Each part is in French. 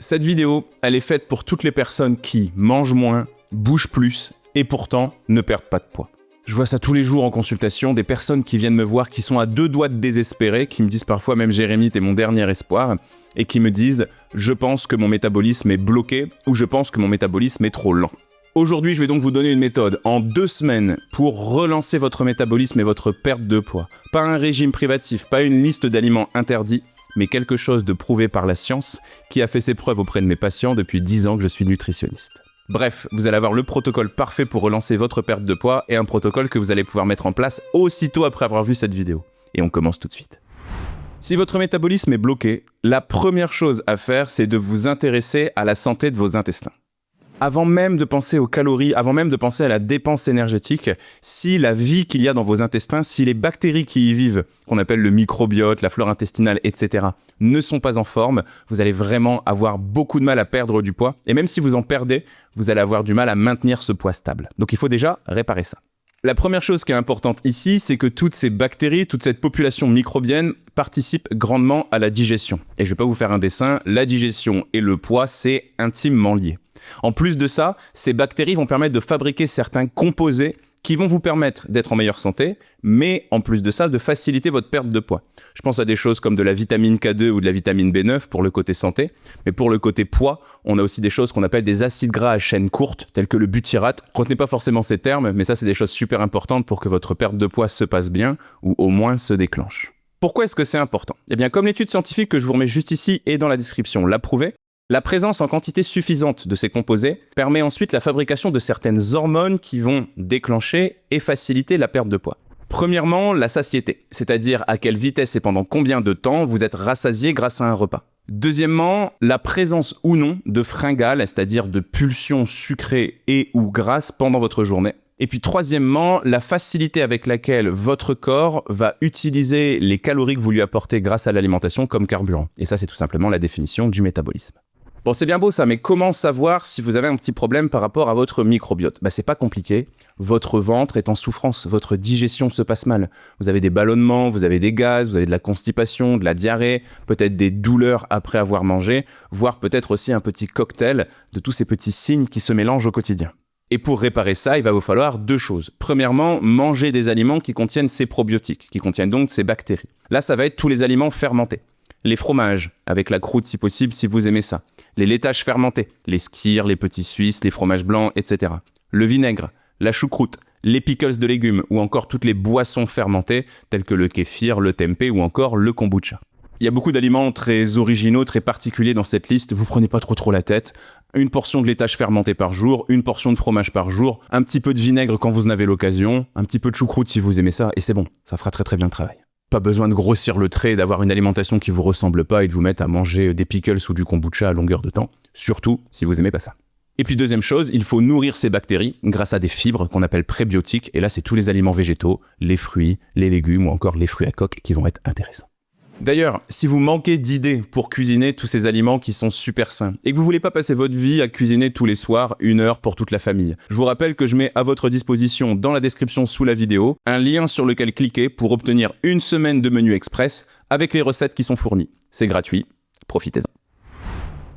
Cette vidéo, elle est faite pour toutes les personnes qui mangent moins, bougent plus et pourtant ne perdent pas de poids. Je vois ça tous les jours en consultation, des personnes qui viennent me voir, qui sont à deux doigts de désespérer, qui me disent parfois même « Jérémy, t'es mon dernier espoir » et qui me disent « Je pense que mon métabolisme est bloqué » ou « Je pense que mon métabolisme est trop lent ». Aujourd'hui, je vais donc vous donner une méthode en 2 semaines pour relancer votre métabolisme et votre perte de poids. Pas un régime privatif, pas une liste d'aliments interdits, mais quelque chose de prouvé par la science qui a fait ses preuves auprès de mes patients depuis 10 ans que je suis nutritionniste. Bref, vous allez avoir le protocole parfait pour relancer votre perte de poids et un protocole que vous allez pouvoir mettre en place aussitôt après avoir vu cette vidéo. Et on commence tout de suite. Si votre métabolisme est bloqué, la première chose à faire, c'est de vous intéresser à la santé de vos intestins. Avant même de penser aux calories, avant même de penser à la dépense énergétique, si la vie qu'il y a dans vos intestins, si les bactéries qui y vivent, qu'on appelle le microbiote, la flore intestinale, etc., ne sont pas en forme, vous allez vraiment avoir beaucoup de mal à perdre du poids. Et même si vous en perdez, vous allez avoir du mal à maintenir ce poids stable. Donc il faut déjà réparer ça. La première chose qui est importante ici, c'est que toutes ces bactéries, toute cette population microbienne participent grandement à la digestion. Et je vais pas vous faire un dessin, la digestion et le poids, c'est intimement lié. En plus de ça, ces bactéries vont permettre de fabriquer certains composés qui vont vous permettre d'être en meilleure santé, mais en plus de ça, de faciliter votre perte de poids. Je pense à des choses comme de la vitamine K2 ou de la vitamine B9 pour le côté santé, mais pour le côté poids, on a aussi des choses qu'on appelle des acides gras à chaîne courte, tels que le butyrate. Retenez pas forcément ces termes, mais ça, c'est des choses super importantes pour que votre perte de poids se passe bien, ou au moins se déclenche. Pourquoi est-ce que c'est important ? Eh bien, comme l'étude scientifique que je vous remets juste ici et dans la description l'a prouvé, la présence en quantité suffisante de ces composés permet ensuite la fabrication de certaines hormones qui vont déclencher et faciliter la perte de poids. Premièrement, la satiété, c'est-à-dire à quelle vitesse et pendant combien de temps vous êtes rassasié grâce à un repas. Deuxièmement, la présence ou non de fringales, c'est-à-dire de pulsions sucrées et ou grasses pendant votre journée. Et puis troisièmement, la facilité avec laquelle votre corps va utiliser les calories que vous lui apportez grâce à l'alimentation comme carburant. Et ça, c'est tout simplement la définition du métabolisme. Bon, c'est bien beau ça, mais comment savoir si vous avez un petit problème par rapport à votre microbiote ? C'est pas compliqué. Votre ventre est en souffrance, votre digestion se passe mal. Vous avez des ballonnements, vous avez des gaz, vous avez de la constipation, de la diarrhée, peut-être des douleurs après avoir mangé, voire peut-être aussi un petit cocktail de tous ces petits signes qui se mélangent au quotidien. Et pour réparer ça, il va vous falloir 2 choses. Premièrement, manger des aliments qui contiennent ces probiotiques, qui contiennent donc ces bactéries. Là, ça va être tous les aliments fermentés. Les fromages, avec la croûte si possible, si vous aimez ça. Les laitages fermentés, les skyrs, les petits suisses, les fromages blancs, etc. Le vinaigre, la choucroute, les pickles de légumes ou encore toutes les boissons fermentées telles que le kéfir, le tempeh ou encore le kombucha. Il y a beaucoup d'aliments très originaux, très particuliers dans cette liste, vous prenez pas trop la tête. Une portion de laitage fermenté par jour, une portion de fromage par jour, un petit peu de vinaigre quand vous en avez l'occasion, un petit peu de choucroute si vous aimez ça, et c'est bon, ça fera très bien le travail. Pas besoin de grossir le trait, d'avoir une alimentation qui vous ressemble pas et de vous mettre à manger des pickles ou du kombucha à longueur de temps, surtout si vous aimez pas ça. Et puis deuxième chose, il faut nourrir ces bactéries grâce à des fibres qu'on appelle prébiotiques, et là c'est tous les aliments végétaux, les fruits, les légumes ou encore les fruits à coque qui vont être intéressants. D'ailleurs, si vous manquez d'idées pour cuisiner tous ces aliments qui sont super sains et que vous voulez pas passer votre vie à cuisiner tous les soirs 1 heure pour toute la famille, je vous rappelle que je mets à votre disposition dans la description sous la vidéo un lien sur lequel cliquer pour obtenir 1 semaine de menu express avec les recettes qui sont fournies. C'est gratuit, profitez-en.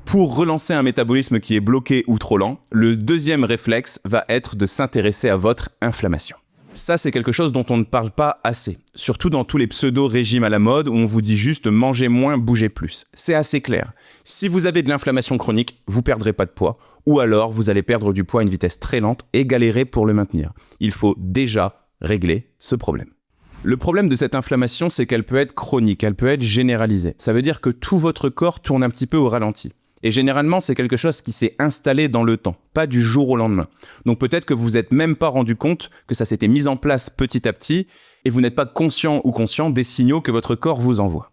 Pour relancer un métabolisme qui est bloqué ou trop lent, le deuxième réflexe va être de s'intéresser à votre inflammation. Ça, c'est quelque chose dont on ne parle pas assez, surtout dans tous les pseudo-régimes à la mode où on vous dit juste mangez moins, bougez plus. C'est assez clair. Si vous avez de l'inflammation chronique, vous perdrez pas de poids, ou alors vous allez perdre du poids à une vitesse très lente et galérer pour le maintenir. Il faut déjà régler ce problème. Le problème de cette inflammation, c'est qu'elle peut être chronique, elle peut être généralisée. Ça veut dire que tout votre corps tourne un petit peu au ralenti. Et généralement, c'est quelque chose qui s'est installé dans le temps, pas du jour au lendemain. Donc peut-être que vous vous êtes même pas rendu compte que ça s'était mis en place petit à petit et vous n'êtes pas conscient ou conscient des signaux que votre corps vous envoie.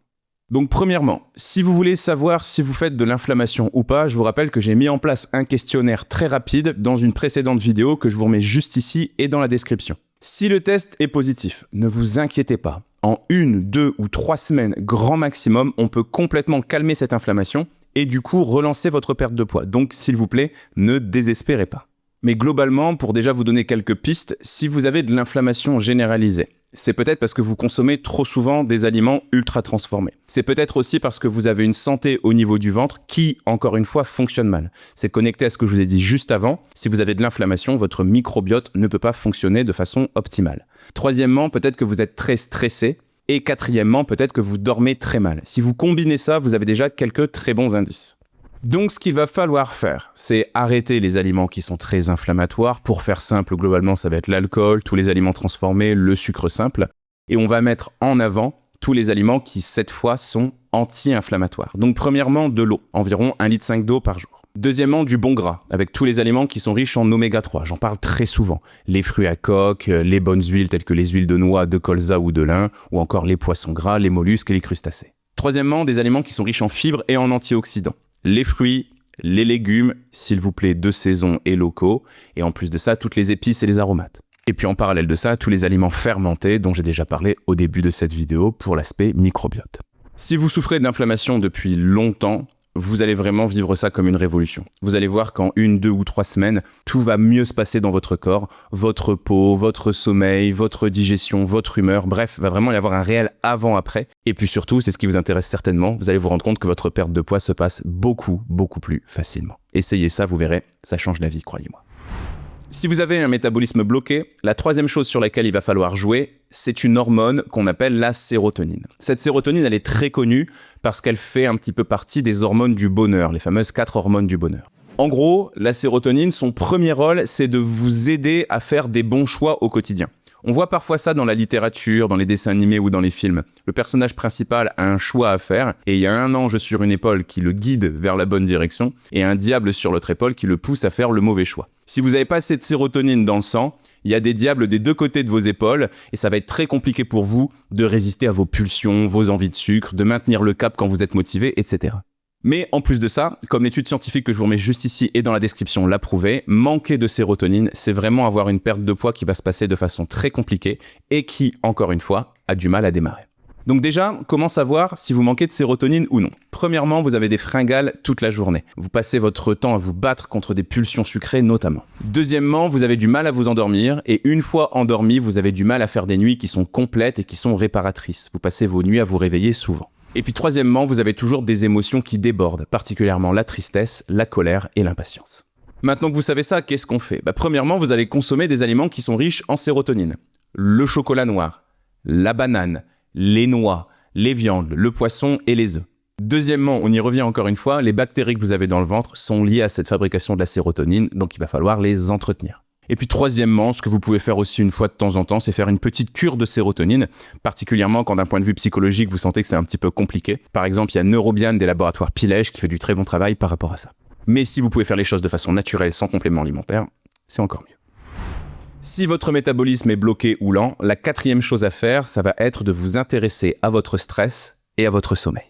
Donc premièrement, si vous voulez savoir si vous faites de l'inflammation ou pas, je vous rappelle que j'ai mis en place un questionnaire très rapide dans une précédente vidéo que je vous remets juste ici et dans la description. Si le test est positif, ne vous inquiétez pas. En 1, 2 ou 3 semaines, grand maximum, on peut complètement calmer cette inflammation et du coup relancer votre perte de poids. Donc s'il vous plaît, ne désespérez pas. Mais globalement, pour déjà vous donner quelques pistes, si vous avez de l'inflammation généralisée, C'est peut-être parce que vous consommez trop souvent des aliments ultra transformés. C'est peut-être aussi parce que vous avez une santé au niveau du ventre qui, encore une fois, fonctionne mal. C'est connecté à ce que je vous ai dit juste avant. Si vous avez de l'inflammation, votre microbiote ne peut pas fonctionner de façon optimale. Troisièmement, peut-être que vous êtes très stressé. Et quatrièmement, peut-être que vous dormez très mal. Si vous combinez ça, vous avez déjà quelques très bons indices. Donc ce qu'il va falloir faire, c'est arrêter les aliments qui sont très inflammatoires. Pour faire simple, globalement, ça va être l'alcool, tous les aliments transformés, le sucre simple. Et on va mettre en avant tous les aliments qui, cette fois, sont anti-inflammatoires. Donc premièrement, de l'eau, environ 1,5 litre d'eau par jour. Deuxièmement, du bon gras, avec tous les aliments qui sont riches en oméga 3. J'en parle très souvent. Les fruits à coque, les bonnes huiles telles que les huiles de noix, de colza ou de lin, ou encore les poissons gras, les mollusques et les crustacés. Troisièmement, des aliments qui sont riches en fibres et en antioxydants. Les fruits, les légumes, s'il vous plaît, de saison et locaux, et en plus de ça, toutes les épices et les aromates. Et puis en parallèle de ça, tous les aliments fermentés dont j'ai déjà parlé au début de cette vidéo pour l'aspect microbiote. Si vous souffrez d'inflammation depuis longtemps, vous allez vraiment vivre ça comme une révolution. Vous allez voir qu'en 1, 2 ou 3 semaines, tout va mieux se passer dans votre corps, votre peau, votre sommeil, votre digestion, votre humeur, bref, va vraiment y avoir un réel avant-après. Et puis surtout, c'est ce qui vous intéresse certainement, vous allez vous rendre compte que votre perte de poids se passe beaucoup plus facilement. Essayez ça, vous verrez, ça change la vie, croyez-moi. Si vous avez un métabolisme bloqué, la troisième chose sur laquelle il va falloir jouer, c'est une hormone qu'on appelle la sérotonine. Cette sérotonine, elle est très connue parce qu'elle fait un petit peu partie des hormones du bonheur, les fameuses 4 hormones du bonheur. En gros, la sérotonine, son premier rôle, c'est de vous aider à faire des bons choix au quotidien. On voit parfois ça dans la littérature, dans les dessins animés ou dans les films. Le personnage principal a un choix à faire et il y a un ange sur une épaule qui le guide vers la bonne direction et un diable sur l'autre épaule qui le pousse à faire le mauvais choix. Si vous n'avez pas assez de sérotonine dans le sang, il y a des diables des deux côtés de vos épaules et ça va être très compliqué pour vous de résister à vos pulsions, vos envies de sucre, de maintenir le cap quand vous êtes motivé, etc. Mais en plus de ça, comme l'étude scientifique que je vous remets juste ici et dans la description l'a prouvé, manquer de sérotonine, c'est vraiment avoir une perte de poids qui va se passer de façon très compliquée et qui, encore une fois, a du mal à démarrer. Donc déjà, comment savoir si vous manquez de sérotonine ou non? Premièrement, vous avez des fringales toute la journée. Vous passez votre temps à vous battre contre des pulsions sucrées notamment. Deuxièmement, vous avez du mal à vous endormir et une fois endormi, vous avez du mal à faire des nuits qui sont complètes et qui sont réparatrices. Vous passez vos nuits à vous réveiller souvent. Et puis troisièmement, vous avez toujours des émotions qui débordent, particulièrement la tristesse, la colère et l'impatience. Maintenant que vous savez ça, qu'est-ce qu'on fait? Premièrement, vous allez consommer des aliments qui sont riches en sérotonine. Le chocolat noir, la banane, les noix, les viandes, le poisson et les œufs. Deuxièmement, on y revient encore une fois, les bactéries que vous avez dans le ventre sont liées à cette fabrication de la sérotonine, donc il va falloir les entretenir. Et puis troisièmement, ce que vous pouvez faire aussi une fois de temps en temps, c'est faire une petite cure de sérotonine, particulièrement quand d'un point de vue psychologique, vous sentez que c'est un petit peu compliqué. Par exemple, il y a Neurobian des laboratoires Pilège qui fait du très bon travail par rapport à ça. Mais si vous pouvez faire les choses de façon naturelle sans complément alimentaire, c'est encore mieux. Si votre métabolisme est bloqué ou lent, la quatrième chose à faire, ça va être de vous intéresser à votre stress et à votre sommeil.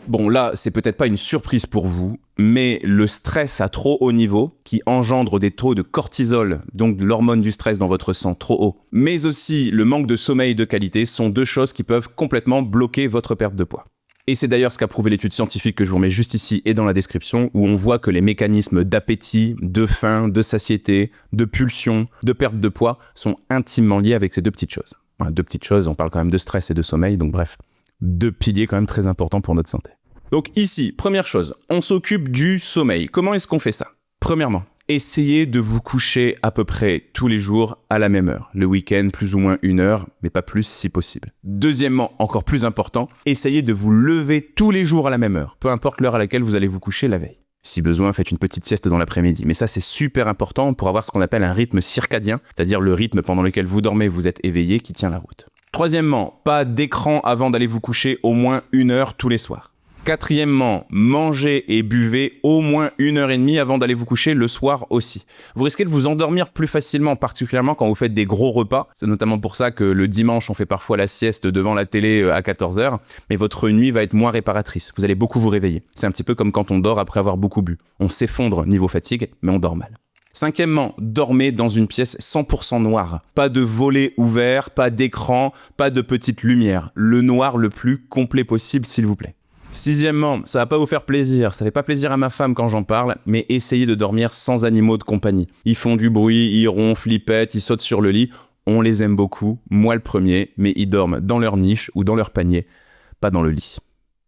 Bon, là, c'est peut-être pas une surprise pour vous, mais le stress à trop haut niveau, qui engendre des taux de cortisol, donc l'hormone du stress dans votre sang trop haut, mais aussi le manque de sommeil de qualité, sont deux choses qui peuvent complètement bloquer votre perte de poids. Et c'est d'ailleurs ce qu'a prouvé l'étude scientifique que je vous remets juste ici et dans la description, où on voit que les mécanismes d'appétit, de faim, de satiété, de pulsion, de perte de poids sont intimement liés avec ces deux petites choses. Enfin, deux petites choses, on parle quand même de stress et de sommeil, donc bref, deux piliers quand même très importants pour notre santé. Donc ici, première chose, on s'occupe du sommeil. Comment est-ce qu'on fait ça? Premièrement, essayez de vous coucher à peu près tous les jours à la même heure. Le week-end, plus ou moins 1 heure, mais pas plus si possible. Deuxièmement, encore plus important, essayez de vous lever tous les jours à la même heure, peu importe l'heure à laquelle vous allez vous coucher la veille. Si besoin, faites une petite sieste dans l'après-midi. Mais ça, c'est super important pour avoir ce qu'on appelle un rythme circadien, c'est-à-dire le rythme pendant lequel vous dormez, vous êtes éveillé, qui tient la route. Troisièmement, pas d'écran avant d'aller vous coucher au moins 1 heure tous les soirs. Quatrièmement, mangez et buvez au moins 1h30 avant d'aller vous coucher le soir aussi. Vous risquez de vous endormir plus facilement, particulièrement quand vous faites des gros repas. C'est notamment pour ça que le dimanche, on fait parfois la sieste devant la télé à 14h, mais votre nuit va être moins réparatrice. Vous allez beaucoup vous réveiller. C'est un petit peu comme quand on dort après avoir beaucoup bu. On s'effondre niveau fatigue, mais on dort mal. Cinquièmement, dormez dans une pièce 100% noire. Pas de volets ouverts, pas d'écran, pas de petite lumière. Le noir le plus complet possible, s'il vous plaît. Sixièmement, ça va pas vous faire plaisir, ça fait pas plaisir à ma femme quand j'en parle, mais essayez de dormir sans animaux de compagnie. Ils font du bruit, ils ronflent, ils pètent, ils sautent sur le lit. on les aime beaucoup, moi le premier, mais ils dorment dans leur niche ou dans leur panier, pas dans le lit.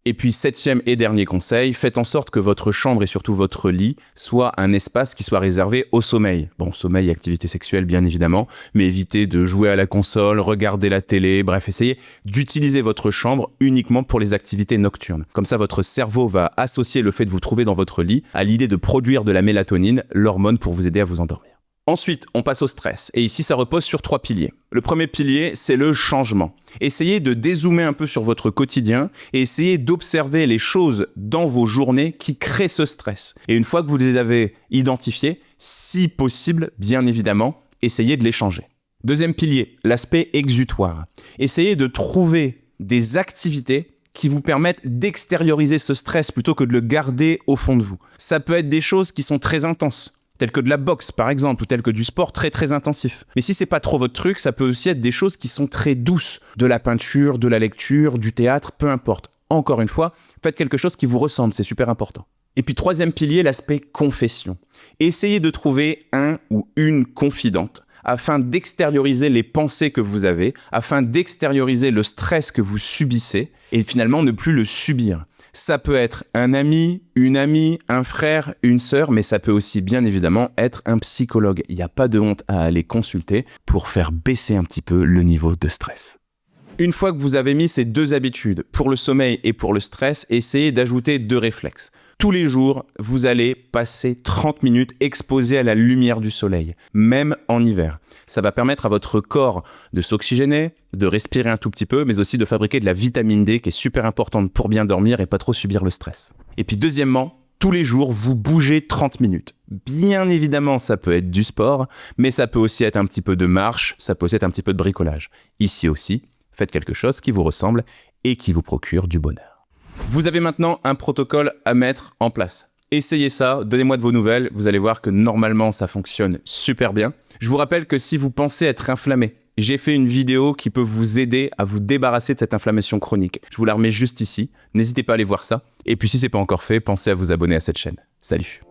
Et puis 7e et dernier conseil, faites en sorte que votre chambre et surtout votre lit soit un espace qui soit réservé au sommeil. Bon, sommeil et activité sexuelle bien évidemment, mais évitez de jouer à la console, regarder la télé, bref, essayez d'utiliser votre chambre uniquement pour les activités nocturnes. Comme ça, votre cerveau va associer le fait de vous trouver dans votre lit à l'idée de produire de la mélatonine, l'hormone pour vous aider à vous endormir. Ensuite, on passe au stress. Et ici, ça repose sur 3 piliers. Le premier pilier, c'est le changement. Essayez de dézoomer un peu sur votre quotidien et essayez d'observer les choses dans vos journées qui créent ce stress. Et une fois que vous les avez identifiés, si possible, bien évidemment, essayez de les changer. Deuxième pilier, l'aspect exutoire. Essayez de trouver des activités qui vous permettent d'extérioriser ce stress plutôt que de le garder au fond de vous. Ça peut être des choses qui sont très intenses, telles que de la boxe par exemple, ou telles que du sport très intensif. Mais si c'est pas trop votre truc, ça peut aussi être des choses qui sont très douces, de la peinture, de la lecture, du théâtre, peu importe. Encore une fois, faites quelque chose qui vous ressemble, c'est super important. Et puis troisième pilier, l'aspect confession. Essayez de trouver un ou une confidente afin d'extérioriser les pensées que vous avez, afin d'extérioriser le stress que vous subissez et finalement ne plus le subir. Ça peut être un ami, une amie, un frère, une sœur, mais ça peut aussi bien évidemment être un psychologue. Il n'y a pas de honte à aller consulter pour faire baisser un petit peu le niveau de stress. Une fois que vous avez mis ces 2 habitudes, pour le sommeil et pour le stress, essayez d'ajouter 2 réflexes. Tous les jours, vous allez passer 30 minutes exposé à la lumière du soleil, même en hiver. Ça va permettre à votre corps de s'oxygéner, de respirer un tout petit peu, mais aussi de fabriquer de la vitamine D qui est super importante pour bien dormir et pas trop subir le stress. Et puis deuxièmement, tous les jours, vous bougez 30 minutes. Bien évidemment, ça peut être du sport, mais ça peut aussi être un petit peu de marche, ça peut aussi être un petit peu de bricolage. Ici aussi, faites quelque chose qui vous ressemble et qui vous procure du bonheur. Vous avez maintenant un protocole à mettre en place. Essayez ça, donnez-moi de vos nouvelles, vous allez voir que normalement ça fonctionne super bien. Je vous rappelle que si vous pensez être inflammé, j'ai fait une vidéo qui peut vous aider à vous débarrasser de cette inflammation chronique. Je vous la remets juste ici, n'hésitez pas à aller voir ça. Et puis si c'est pas encore fait, pensez à vous abonner à cette chaîne. Salut!